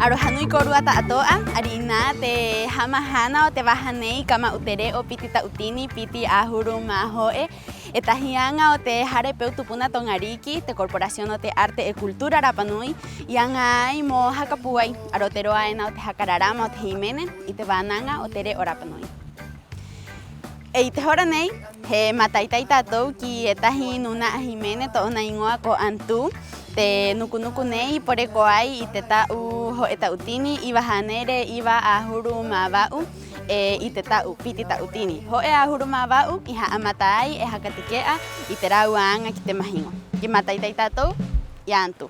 Arohanui koruata atoa, arina te hamahana o te wahanei kama utere o piti tautini piti ahuru mahoe. Etahianga o te harepeu tupuna tongariki, te Corporación o te Arte e Cultura Rapanui, yangai mo hakapuai, aroteroa ena o te hakararama o te himene, i te wananga o tere o Rapanui. E te hora nei, he mataitai tatou ki etahi nuna himene to ona ingoa ko antu, te nukunuku nei pore koai i te tau ho e tautini, iwa hanere, iwa ahuru mawau, i te tau piti tautini. Ho e ahuru mawau, i ha amatai e hakatikea, i te rauanga ki te mahingo. Ki mataitai tatou, ia antu.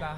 「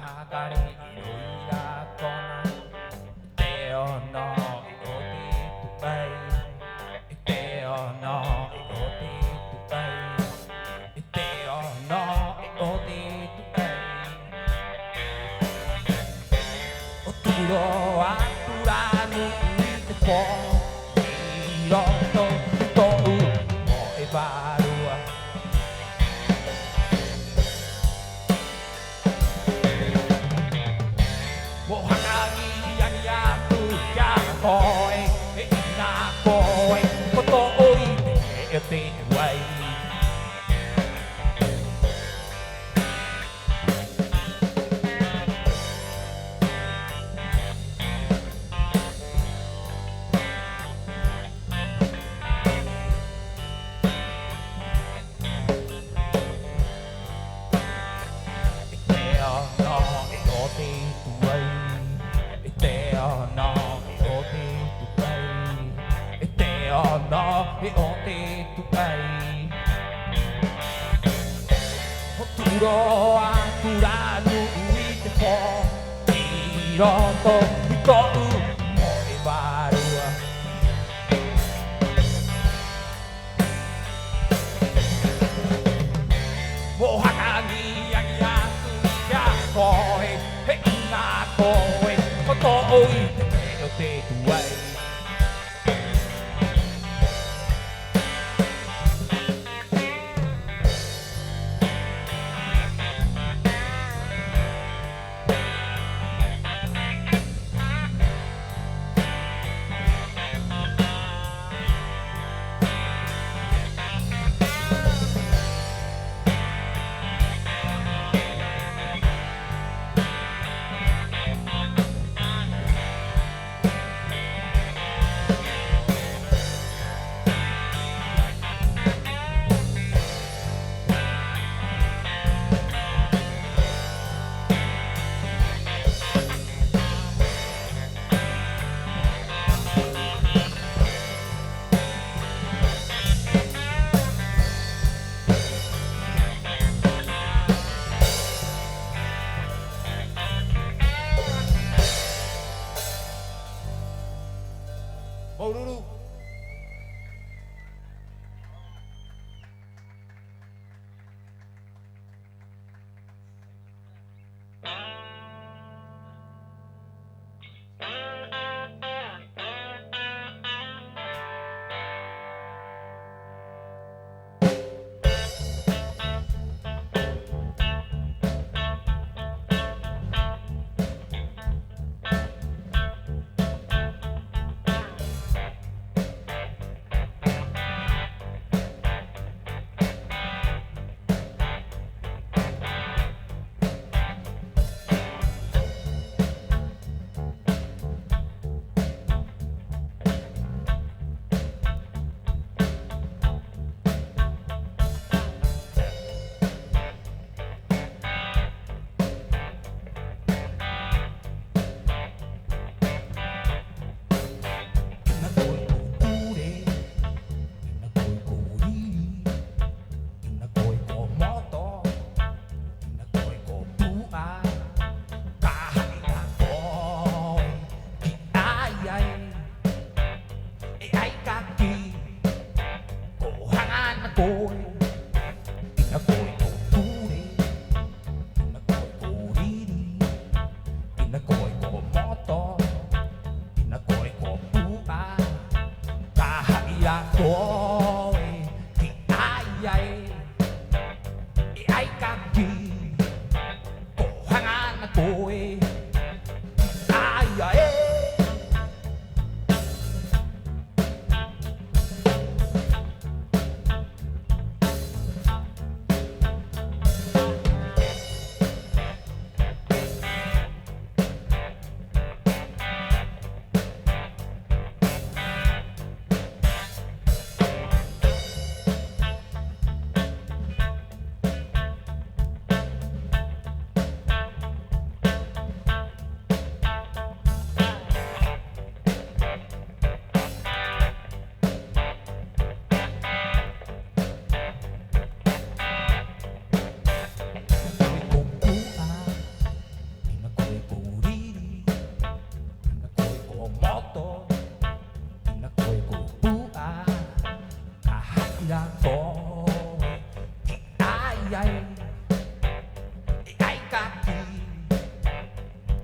kaki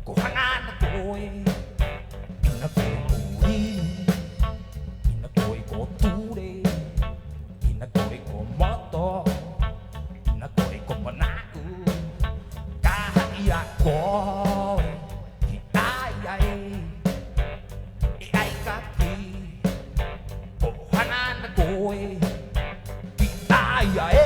ko hangan na ko'y inako'y inako'y ko ture inako'y ko moto inako'y ko manao kahaya ko hitayay iay kaki ko hangan na ko'y hitayay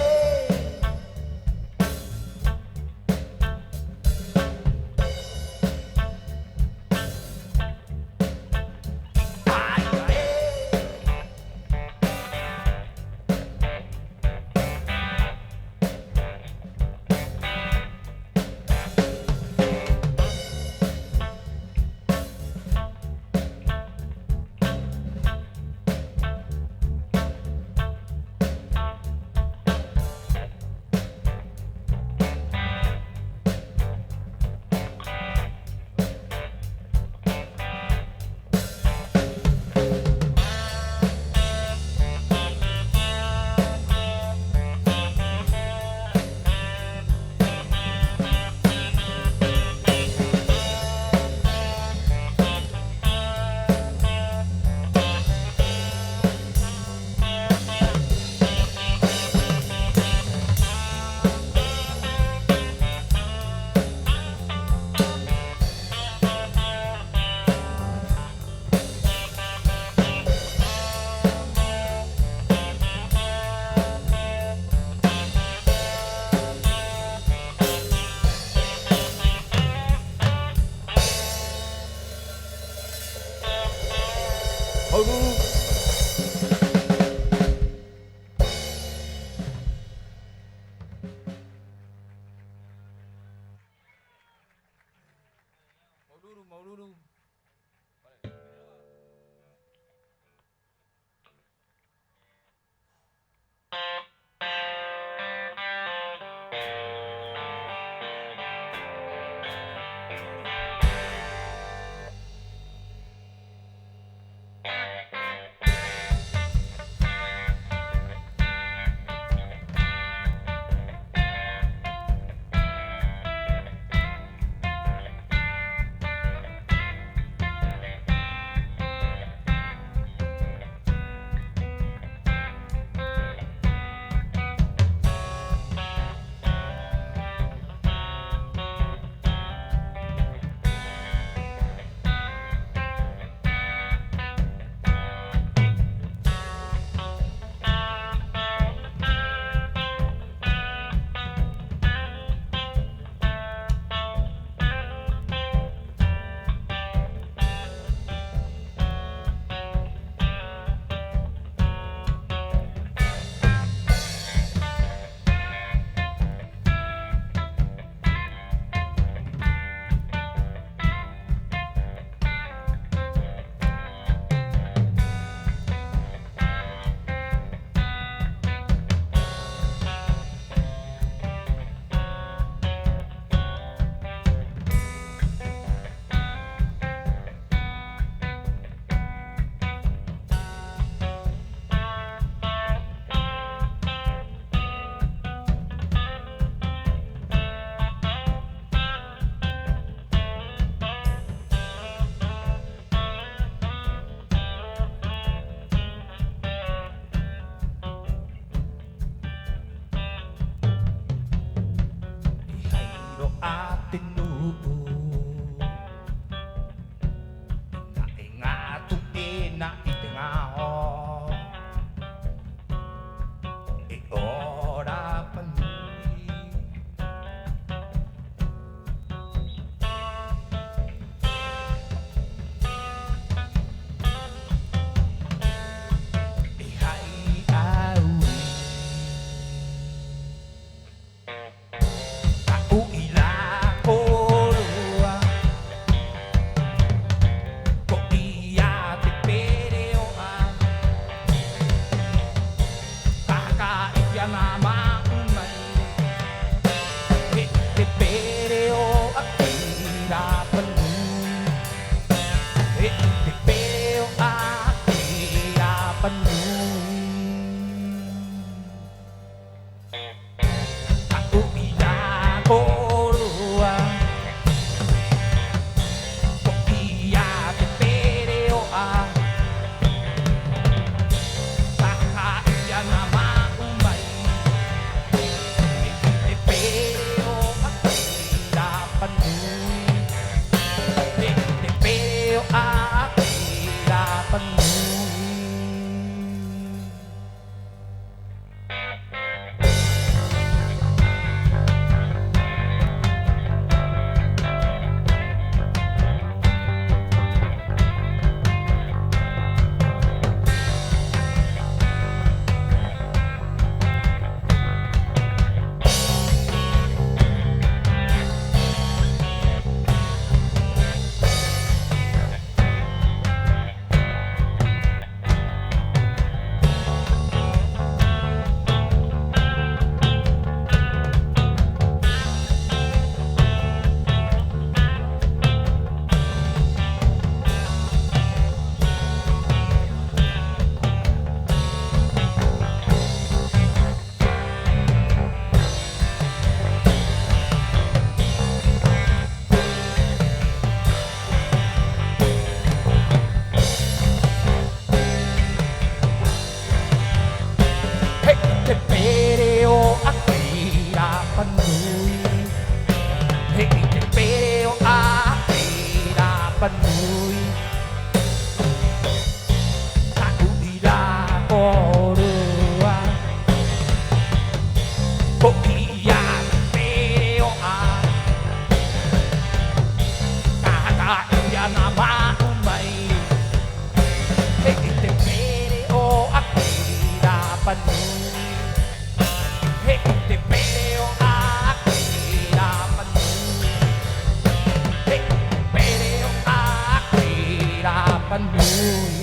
Mau dulu. Pero hirapan mo'y Aku tidak korua Oh iya pero Kakaknya nama umay Pero hirapan mo'y Pero hirapan mo'y Pero hirapan mo'y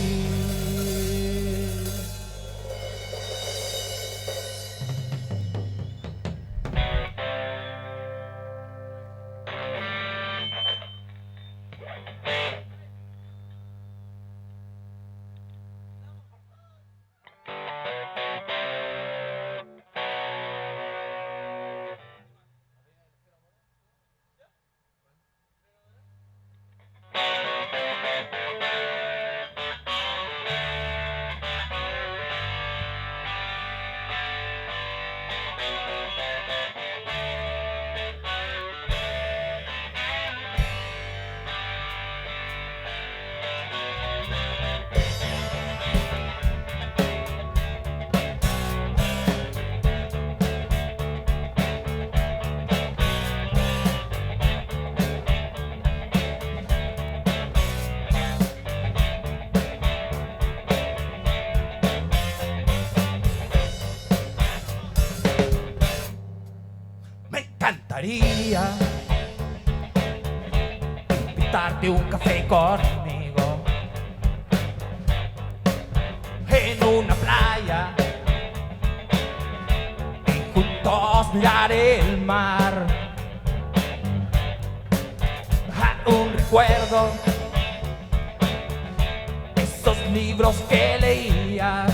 encantaría invitarte un café conmigo en una playa y juntos mirar el mar. Un recuerdo, esos libros que leías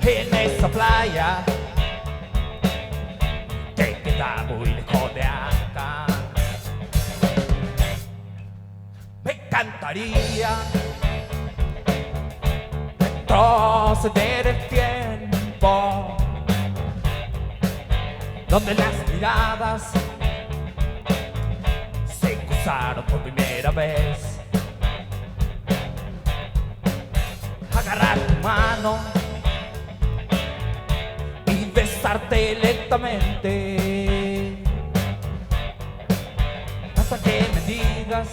en esa playa que queda muy lejos de acá. Me encantaría retroceder el tiempo donde las miradas se cruzaron por primera vez. Agarrar tu mano y besarte lentamente hasta que me digas,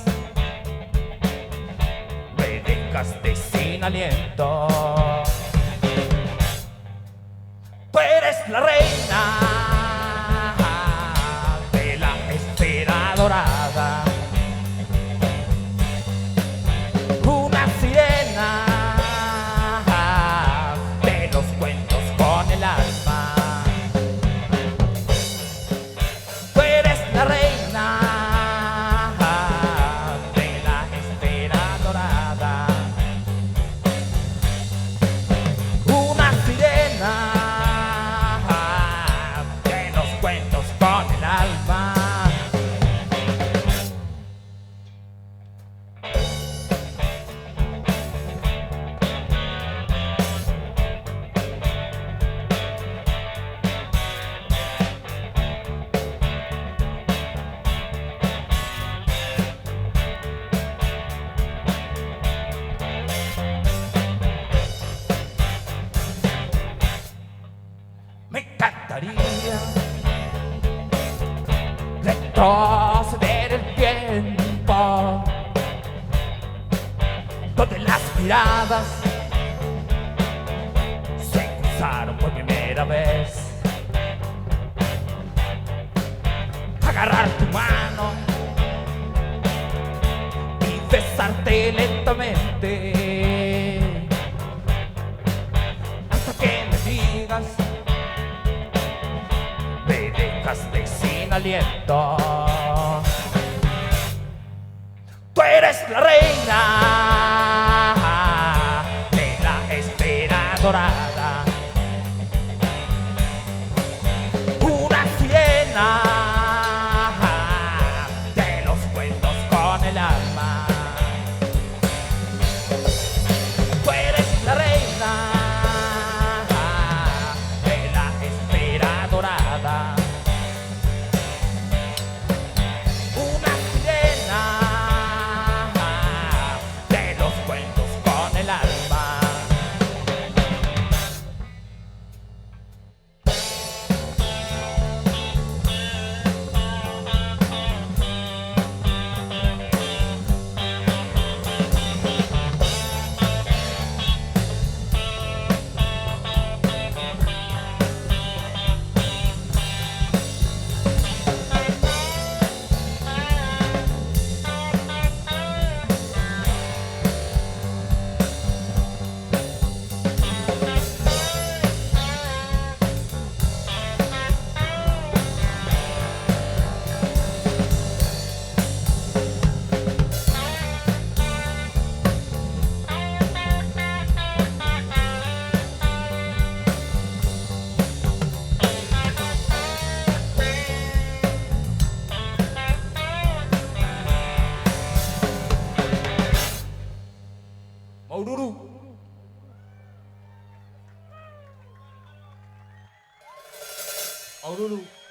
me dejaste sin aliento. Tú eres la reina de la esfera dorada, una sirena de los cuentos con el alma. Tú eres la reina de la esfera dorada, una sirena de los cuentos con el alma. Me encantaría retroceder el tiempo donde las miradas se cruzaron por primera vez. Agarrar tu mano y besarte lentamente hasta que me digas, me dejaste sin aliento. Tú eres la reina de la esfera dorada, una sirena de los cuentos con el alma. Tú eres la reina de la esfera dorada,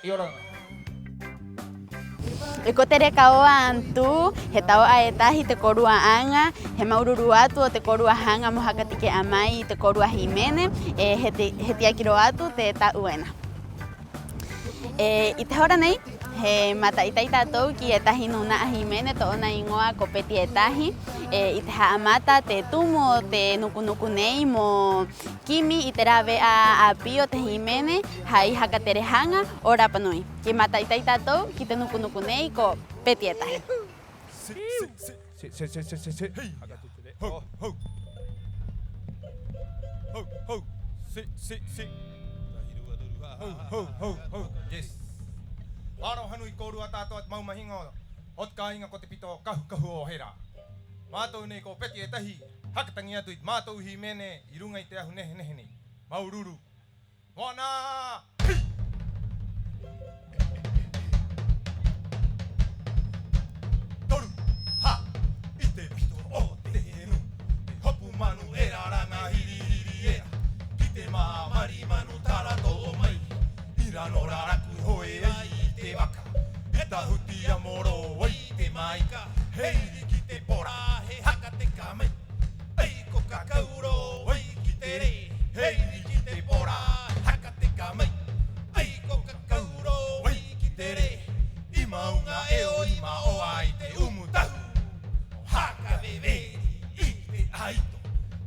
Iora. Ekotere kaoa antu, hetao aetahi te korua anga, he maururu atu o te korua hanga mohakatike amai te korua himene, heti akiro atu te ta uena. I te hora nei, he mata itai tātou ki etahi nuna himene to ona ingoa ko peti etahi, i te haamata te tumu o te nukunuku nei mo kimi i te rawe a pio te himene hai hakatere hanga o Rapanui. Ki mata itai tātou ki te nukunuku nei ko peti etahi. Ho, ho. Ho, ho. Si. Ho, ho, ho, ho. Yes. Aro hanu I korua tātou at maumahinga o. Ot ka inga ko te pito kahu o hera. Mātou nei ko peti e tahi. Hakatangi atu I mātou himene I runga I te ahu nehe nei. Maururu. Wana! Toru! Ha! I te pito o te henu. E hopu manu e raranga hiri era. Ki te mari manu tarato o mai. Ira no raraku hoe ai I te waka. E tahuti a moro ai te maika. Heiri ki te pora he haka te kamei. Ei ko kakauro ai ki te re. Heiri ki te pora he haka te kamei. Ei ko kakauro ai ki te re. I maunga e o ima o ai te umutahu. O haka veveri I te aito.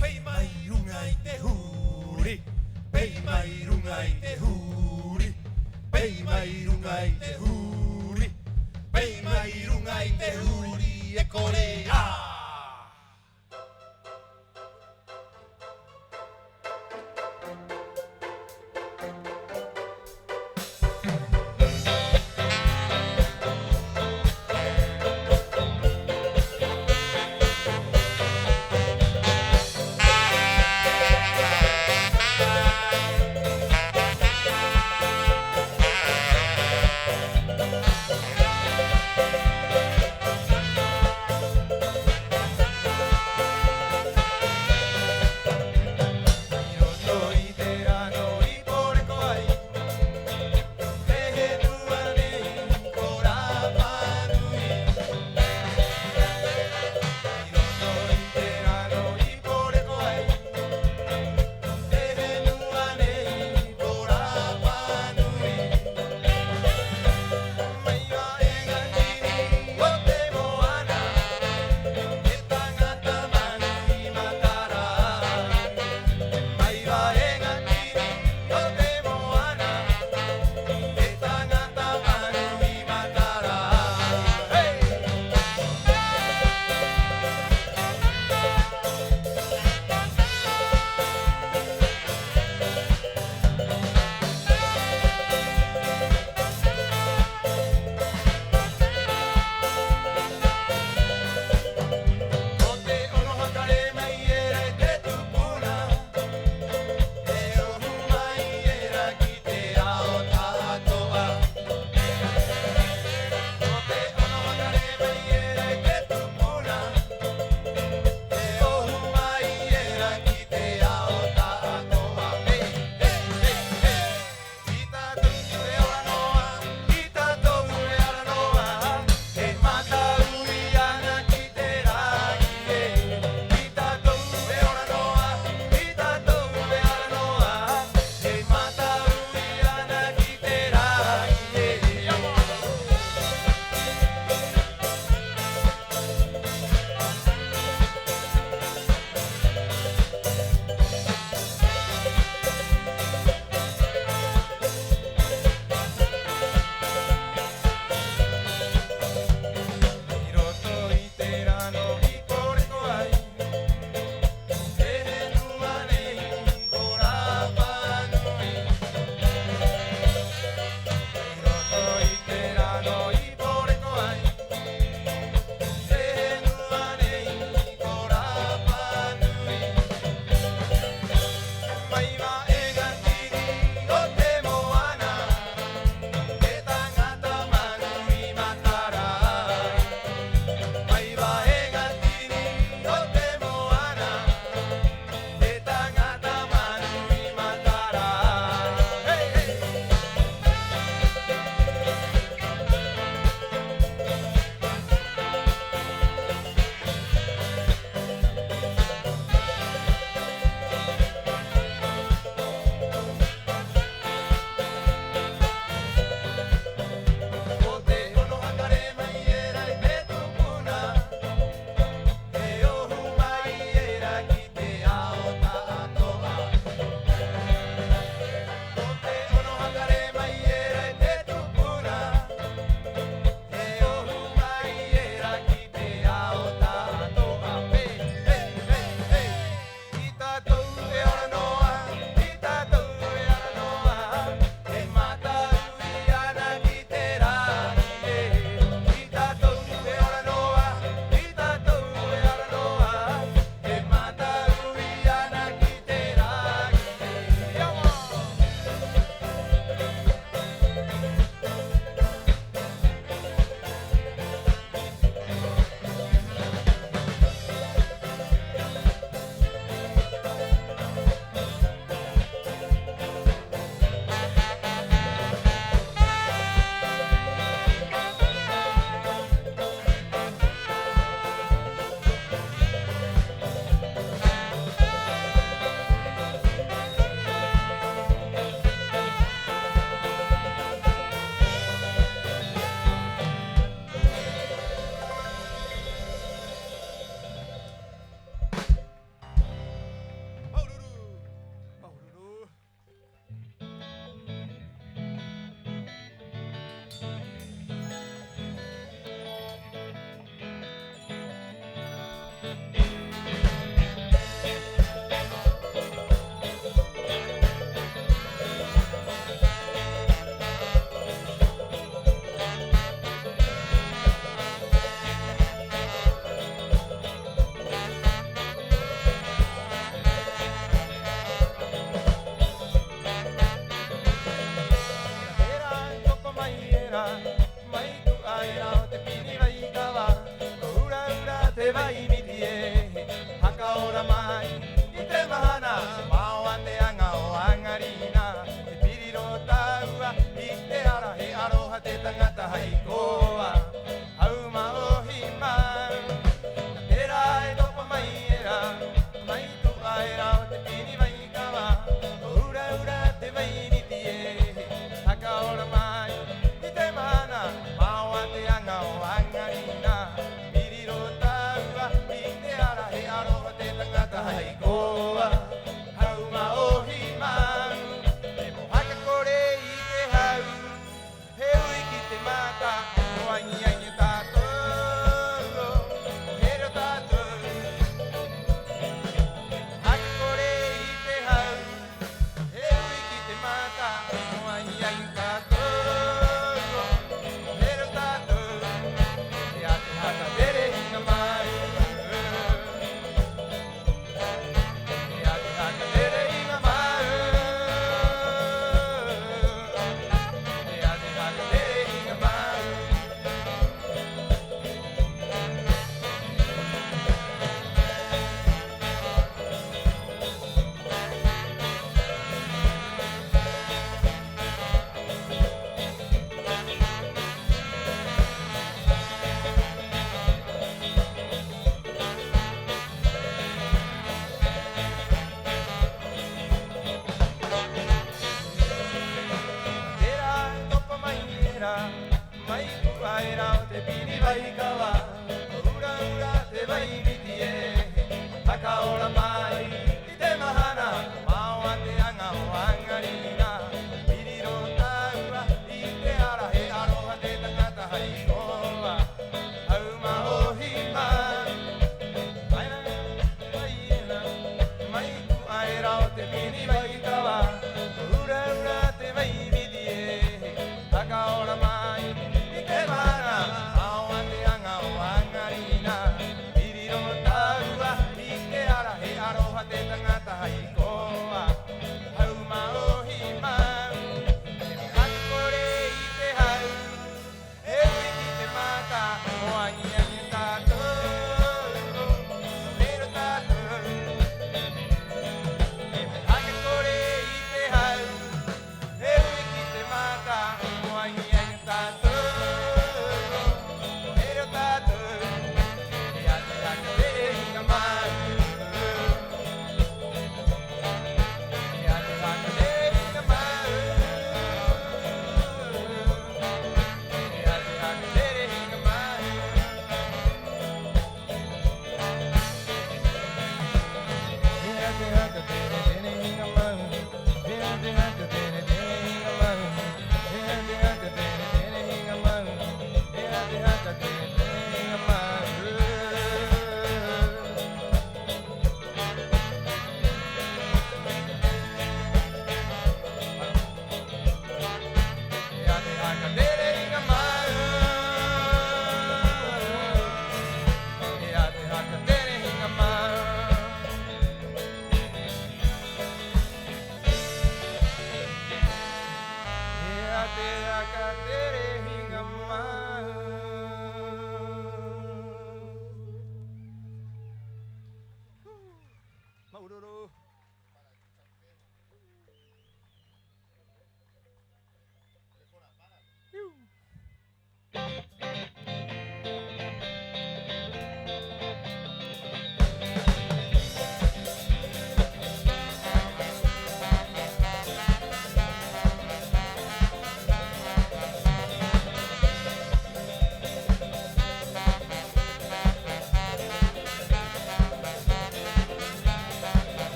Pei mai runga I te huri. Pei mai runga I te huri. Pei mai runga I te huri. Pei mai runga I te huri. E kore a!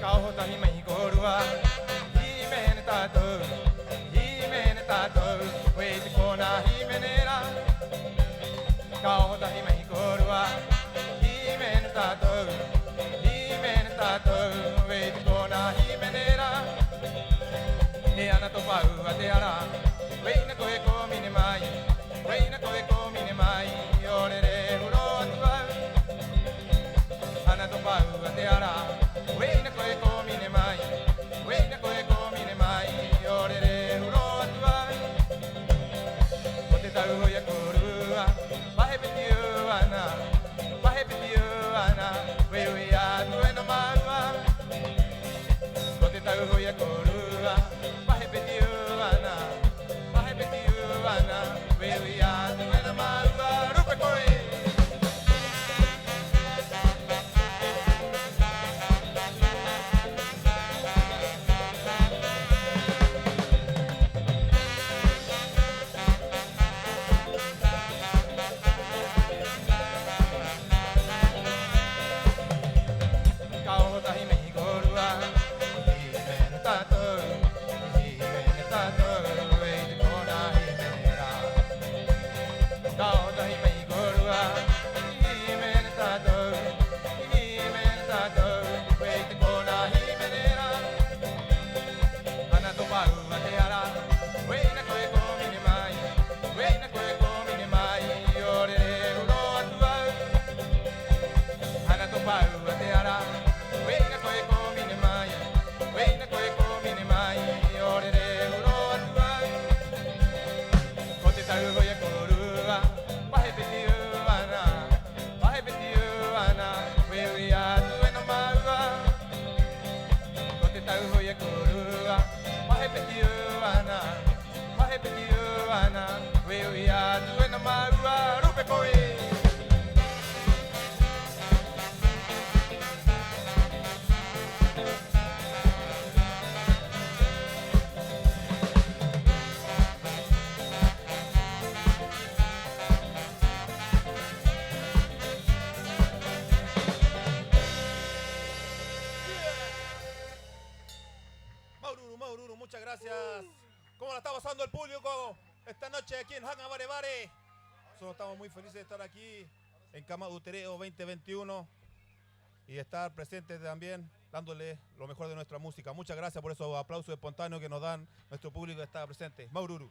Kau hota hima hikoru wa hime ne tatu 花とパウはてやらウェイナコエコミネマイウェイナコエコミネマイヨレレフロアトワ花とパウはてやらウェイナコエコミネマイウェイナコエコミネマイヨレレフロアトワポテタウやコルアバヘベティウアナバヘベティウアナウェイウヤトエノマウアポテタウやコルアバヘベティウアナバヘベティウアナウェイウヤトエノマウアルペコイMuchas gracias. ¿Cómo la está pasando el público esta noche aquí en Hanga Bare Bare? Nosotros estamos muy felices de estar aquí en Kama Utereo 2021 y estar presentes también dándole lo mejor de nuestra música. Muchas gracias por esos aplausos espontáneos que nos dan nuestro público que está presente. Maururu.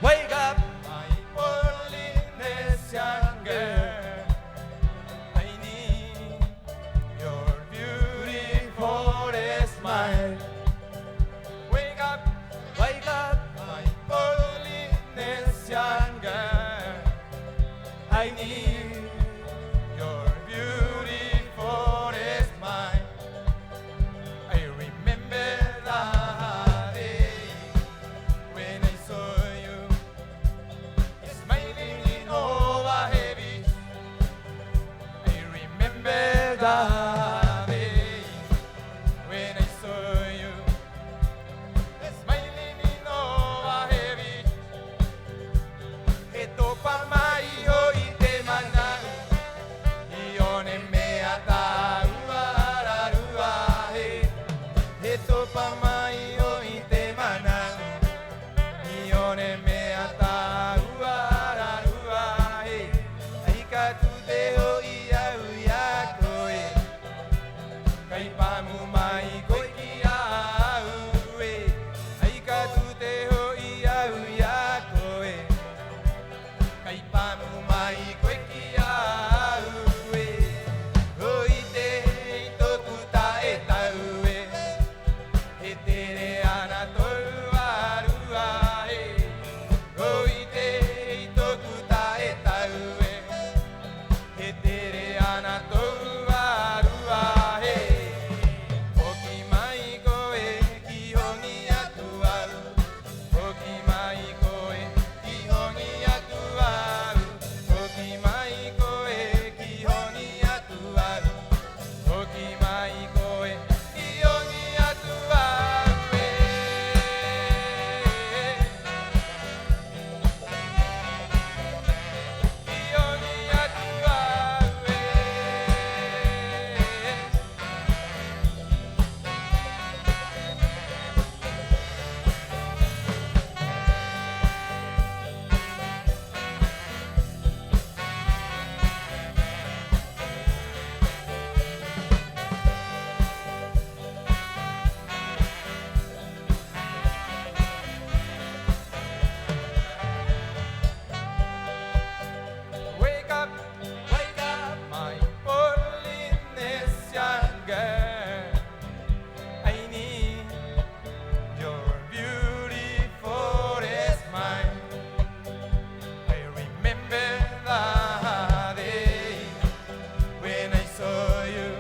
Wake up, my Polynesian girl. I need your beautiful smile. Wake up, my Polynesian girl. I need your beautiful smile. I remember that day when I saw you smiling in over heavy. I remember that day when I saw you smiling in over heavy. Eto pa mai o ite mana, ione me ata uara rua he. Eto pa mai o ite mana, ione me ata uara rua he. Aika tu te o ia uia koe, kai pamu mai koe ki au e. Aika tu te o ia uia koe, kai pamu mai koe ki au e. O 穴とわるわへおきまいこえきほにやくわるおきまいこえきほにやくわるおきまいこえきほにやくわるおきまいこえきほにやくわるきほにやくわるWake up, my Polynesian girl. I need your beautiful smile. I remember the day when I saw you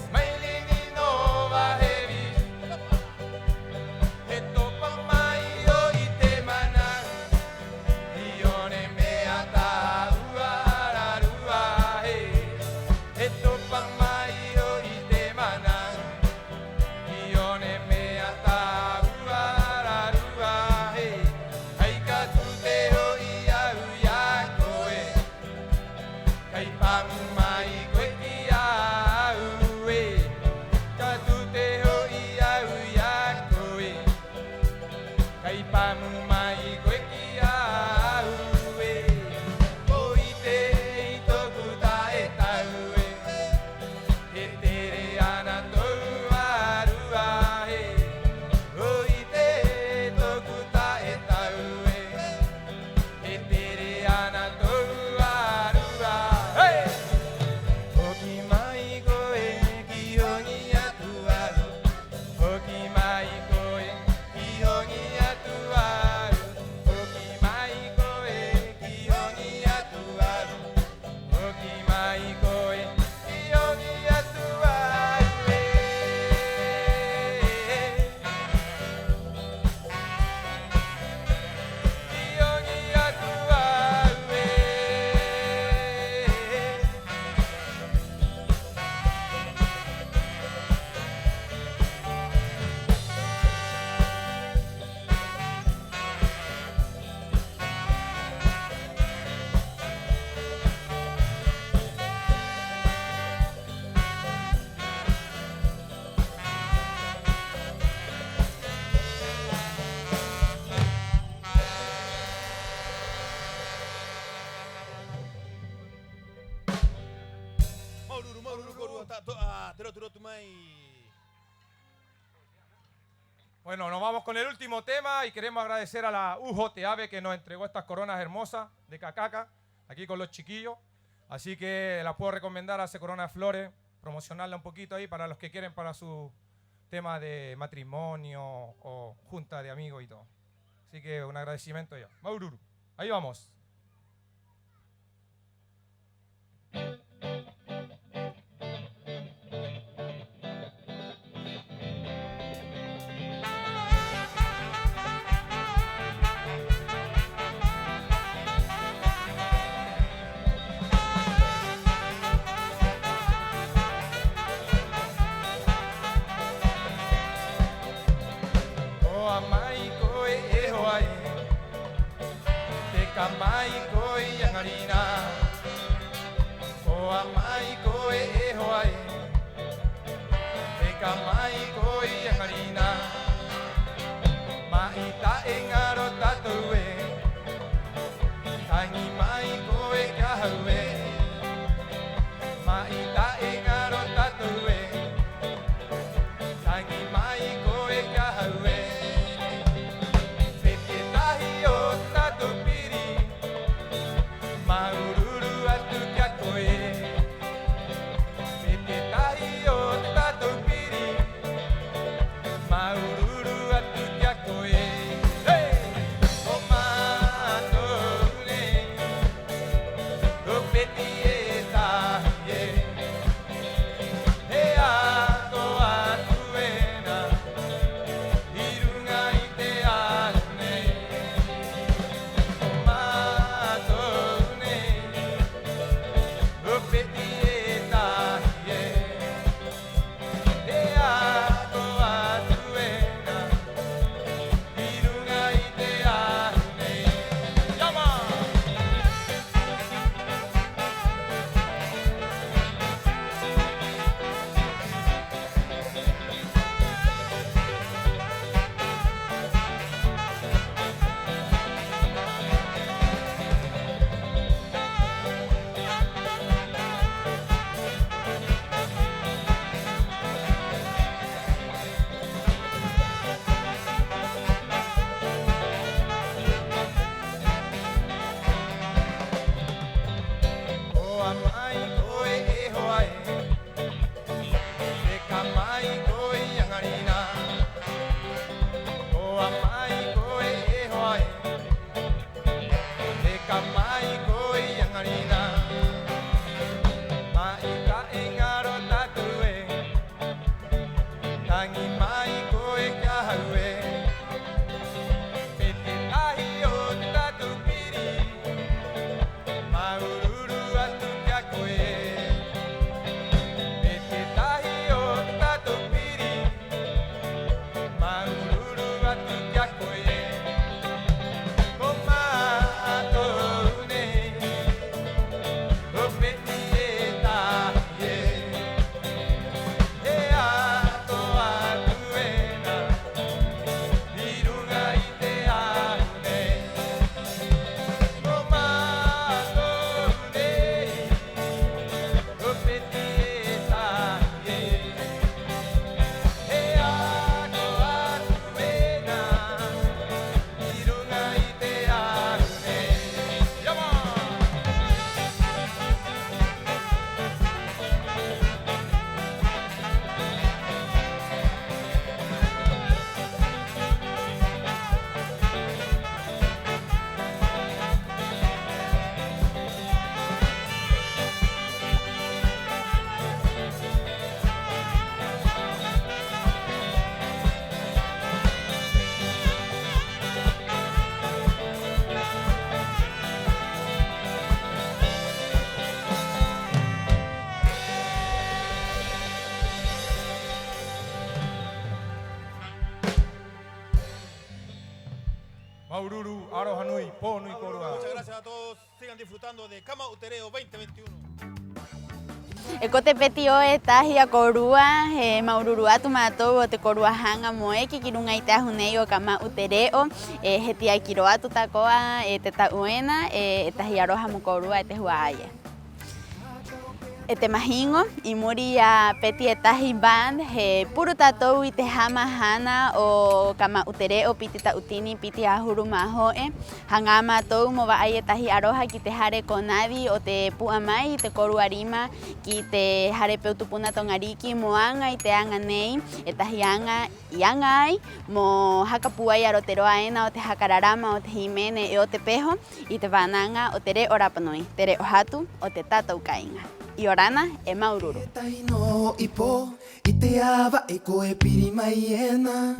smiling in overhead. Ito pang maiyo manang Ione me ata uara rua he Eto pang maio ite manang Ione me ata uara rua he Ai ka tute ho ia uia koe Kai pang mai koe ki au e Ka tute ho ia uia koe Kai pang mai koe ki au e O i te i toku tae tau e E tere ana tau arua e O i te toku tae tau e E tere ana tau arua Hey! O ki mai koe ki hongi atu aru O ki mai koe ki hongi atu aru O ki mai koe ki hongi atu aru O ki mai koe ki hongi atu aru Ki hongi atu aru Maururu, maururu, korua, tatoa, terotu mai. Bueno, nos vamos con el último tema y queremos agradecer a la UJT AVE que nos entregó estas coronas hermosas de cacaca, aquí con los chiquillos. Así que las puedo recomendar a ese corona de flores, promocionarla un poquito ahí para los que quieren para su tema de matrimonio o junta de amigos y todo. Así que un agradecimiento ya. Maururu, ahí vamos. O amai koe e hoa e Te kamai koe iangarina O amai koe e hoa e Te kamai koe iangarina Maita e ngaro tatou e Tangi mai koe kia hau e Maita e ngaro tatou e Tangi mai koe kia hau e Maururu atu kia koe Pete tahi o tatou piri Maururu atu kia koe Hey! O mātou ne O peti e tā Te kamai koe iangarina Oa mai koe e hoa e Te kamai koe iangarina Mai ka engaro tatu e Tangi mai koe kia hau e Me te tahi o te tatu piri Maururu atu kia koe Me te tahi o te tatu piri Maururu atu kia koe Ko mātou nei O peti e tahi e E ato atu e nā I runga I te ahu nei Ko mātou nei O peti e tahi e ato atu e nā I runga I te ahu nei Yama! Maururu, Aroha Nui, Po Nui Korua. Muchas gracias a todos. Sigan disfrutando de Kama Utereo 2021. Ekote peti o e tahi a korua, maururu atu mātou o te korua hanga moe ki kirunga I te ahunei o Kama Utereo, he tia kiro atu takoa te tauena, e tahi aroha mo korua e te hua aia. E te mahingo, I muri a peti e tahi band, he puru tātou I te hamahana o Kama Utereo piti tautini piti ahuru mahoe. Hanga mātou mo waai e tahi aroha ki te hare konadi o te puamai I te korua rima ki te hare peutupuna tongariki moanga I te anga nei. E tahi anga I anga ai mo hakapuai aroteroa ena o te hakararama o te himene e o te peho I te whananga o te re o Rapanui, te re o hatu o te tātou kainga. I orana e maururu. Taino I po, I te awa e koe piri mai ena.